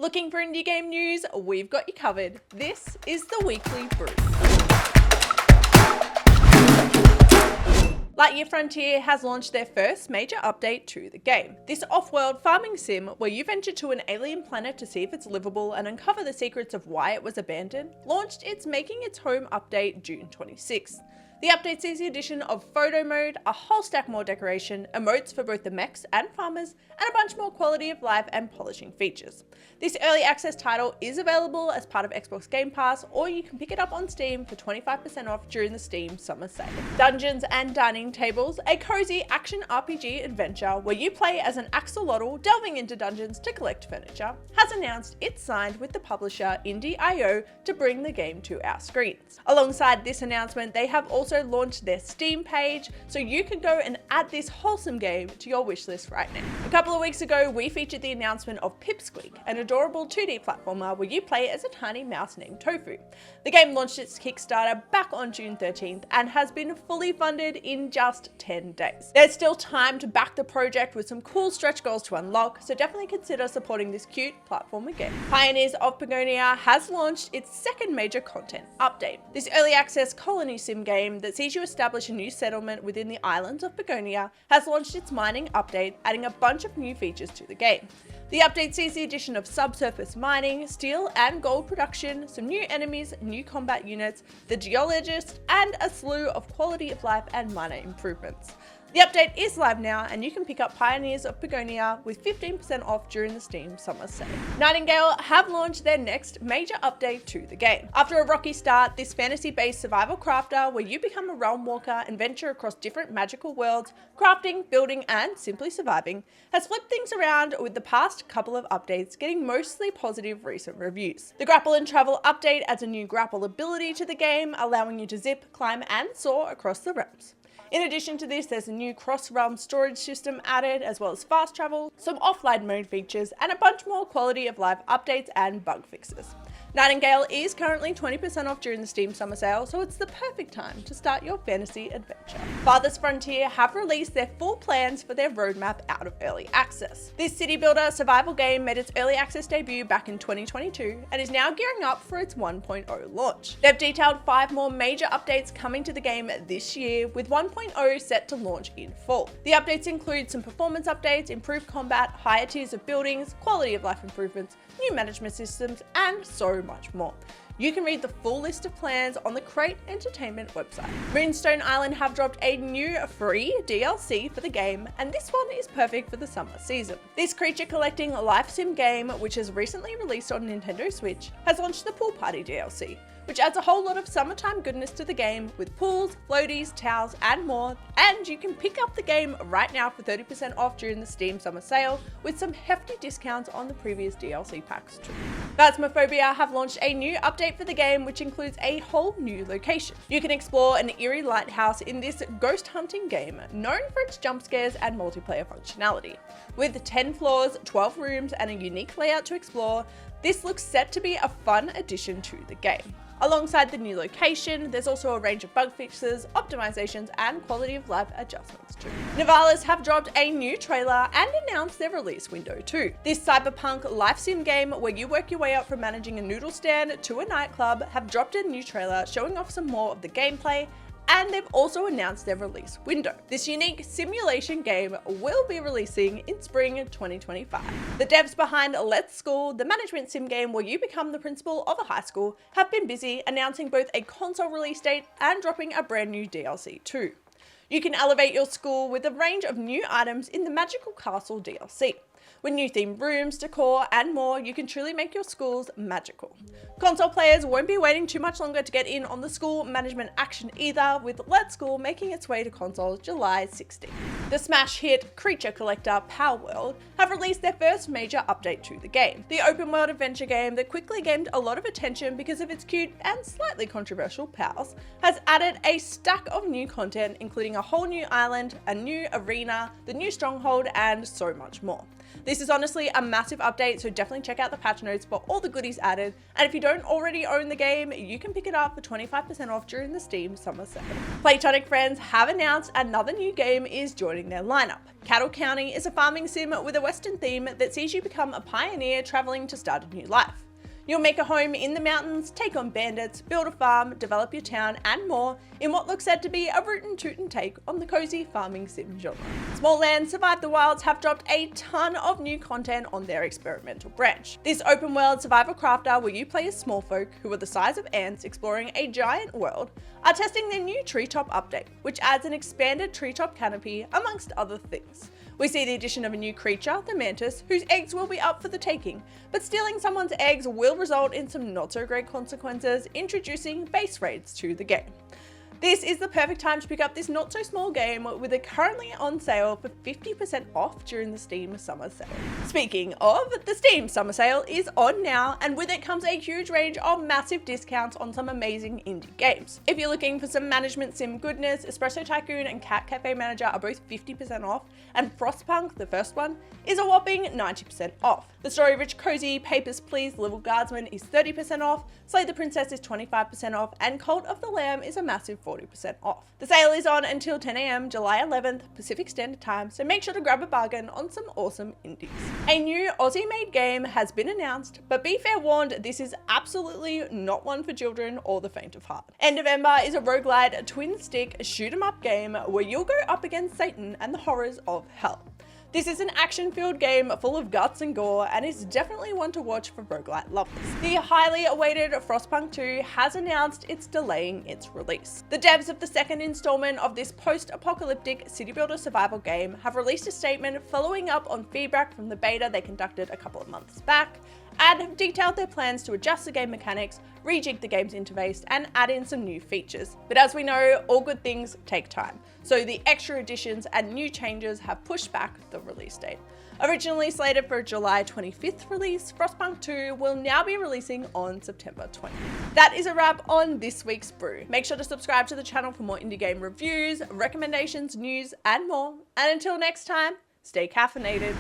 Looking for indie game news? We've got you covered. This is the Weekly Brew. Lightyear Frontier has launched their first major update to the game. This off-world farming sim, where you venture to an alien planet to see if it's livable and uncover the secrets of why it was abandoned, launched its Making Its Home update June 26th. The update sees the addition of photo mode, a whole stack more decoration, emotes for both the mechs and farmers, and a bunch more quality of life and polishing features. This early access title is available as part of Xbox Game Pass, or you can pick it up on Steam for 25% off during the Steam Summer Sale. Dungeons and Dining Tables, a cozy action RPG adventure where you play as an axolotl delving into dungeons to collect furniture, has announced it's signed with the publisher Indie.io to bring the game to our screens. Alongside this announcement, they have also launched their Steam page, so you can go and add this wholesome game to your wishlist right now. A couple of weeks ago, we featured the announcement of Pipsqueak, an adorable 2D platformer where you play as a tiny mouse named Tofu. The game launched its Kickstarter back on June 13th and has been fully funded in just 10 days. There's still time to back the project with some cool stretch goals to unlock, so definitely consider supporting this cute platformer game. Pioneers of Pagonia has launched its second major content update. This early access colony sim game that sees you establish a new settlement within the islands of Pagonia has launched its mining update, adding a bunch of new features to the game. The update sees the addition of subsurface mining, steel and gold production, some new enemies, new combat units, the geologist, and a slew of quality of life and minor improvements. The update is live now, and you can pick up Pioneers of Pagonia with 15% off during the Steam Summer Sale. Nightingale have launched their next major update to the game. After a rocky start, this fantasy-based survival crafter where you become a realm walker and venture across different magical worlds, crafting, building, and simply surviving, has flipped things around with the past couple of updates getting mostly positive recent reviews. The grapple and travel update adds a new grapple ability to the game, allowing you to zip, climb, and soar across the realms. In addition to this, there's a new cross-realm storage system added, as well as fast travel, some offline mode features, and a bunch more quality of life updates and bug fixes. Nightingale is currently 20% off during the Steam Summer Sale, so it's the perfect time to start your fantasy adventure. Farthest Frontier have released their full plans for their roadmap out of early access. This city builder survival game made its early access debut back in 2022 and is now gearing up for its 1.0 launch. They've detailed 5 more major updates coming to the game this year, with 1.0 set to launch in fall. The updates include some performance updates, improved combat, higher tiers of buildings, quality of life improvements, new management systems, and so much more. You can read the full list of plans on the Crate Entertainment website. Moonstone Island have dropped a new free DLC for the game, and this one is perfect for the summer season. This creature collecting life sim game, which has recently released on Nintendo Switch, has launched the Pool Party DLC, which adds a whole lot of summertime goodness to the game with pools, floaties, towels, and more. And you can pick up the game right now for 30% off during the Steam Summer Sale, with some hefty discounts on the previous DLC packs too. Phasmophobia have launched a new update for the game, which includes a whole new location. You can explore an eerie lighthouse in this ghost hunting game, known for its jump scares and multiplayer functionality. With 10 floors, 12 rooms, and a unique layout to explore, this looks set to be a fun addition to the game. Alongside the new location, there's also a range of bug fixes, optimizations, and quality of life adjustments too. Nivalis have dropped a new trailer and announced their release window too. This cyberpunk life sim game where you work your way up from managing a noodle stand to a nightclub have dropped a new trailer showing off some more of the gameplay, and they've also announced their release window. This unique simulation game will be releasing in spring 2025. The devs behind Let's School, the management sim game where you become the principal of a high school, have been busy announcing both a console release date and dropping a brand new DLC too. You can elevate your school with a range of new items in the Magical Castle DLC. With new themed rooms, decor, and more, you can truly make your schools magical. Console players won't be waiting too much longer to get in on the school management action either, with Let's School making its way to consoles July 16th. The smash hit creature collector Palworld have released their first major update to the game. The open world adventure game that quickly gained a lot of attention because of its cute and slightly controversial pals has added a stack of new content, including a whole new island, a new arena, the new stronghold, and so much more. This is honestly a massive update, so definitely check out the patch notes for all the goodies added. And if you don't already own the game, you can pick it up for 25% off during the Steam Summer Sale. Playtonic friends have announced another new game is joining their lineup. Cattle County is a farming sim with a Western theme that sees you become a pioneer traveling to start a new life. You'll make a home in the mountains, take on bandits, build a farm, develop your town, and more in what looks set to be a rootin' tootin' take on the cozy farming sim genre. Smalland Survive the Wilds have dropped a ton of new content on their experimental branch. This open world survival crafter where you play as small folk who are the size of ants exploring a giant world are testing their new treetop update, which adds an expanded treetop canopy amongst other things. We see the addition of a new creature, the mantis, whose eggs will be up for the taking, but stealing someone's eggs will result in some not so great consequences, introducing base raids to the game. This is the perfect time to pick up this not so small game with it currently on sale for 50% off during the Steam Summer Sale. Speaking of, the Steam Summer Sale is on now, and with it comes a huge range of massive discounts on some amazing indie games. If you're looking for some management sim goodness, Espresso Tycoon and Cat Cafe Manager are both 50% off, and Frostpunk, the first one, is a whopping 90% off. The story-rich cozy Papers, Please Little Guardsman is 30% off, Slay the Princess is 25% off, and Cult of the Lamb is a massive 40% off. The sale is on until 10 AM, July 11th, Pacific Standard Time, so make sure to grab a bargain on some awesome indies. A new Aussie-made game has been announced, but be fair warned, this is absolutely not one for children or the faint of heart. End of Ember is a roguelite twin-stick shoot-'em-up game where you'll go up against Satan and the horrors of hell. This is an action-filled game full of guts and gore, and is definitely one to watch for roguelite lovers. The highly awaited Frostpunk 2 has announced it's delaying its release. The devs of the second installment of this post-apocalyptic city builder survival game have released a statement following up on feedback from the beta they conducted a couple of months back, and have detailed their plans to adjust the game mechanics, rejig the game's interface, and add in some new features. But as we know, all good things take time, so the extra additions and new changes have pushed back the release date. Originally slated for a July 25th release, Frostpunk 2 will now be releasing on September 20th. That is a wrap on this week's brew. Make sure to subscribe to the channel for more indie game reviews, recommendations, news, and more. And until next time, stay caffeinated.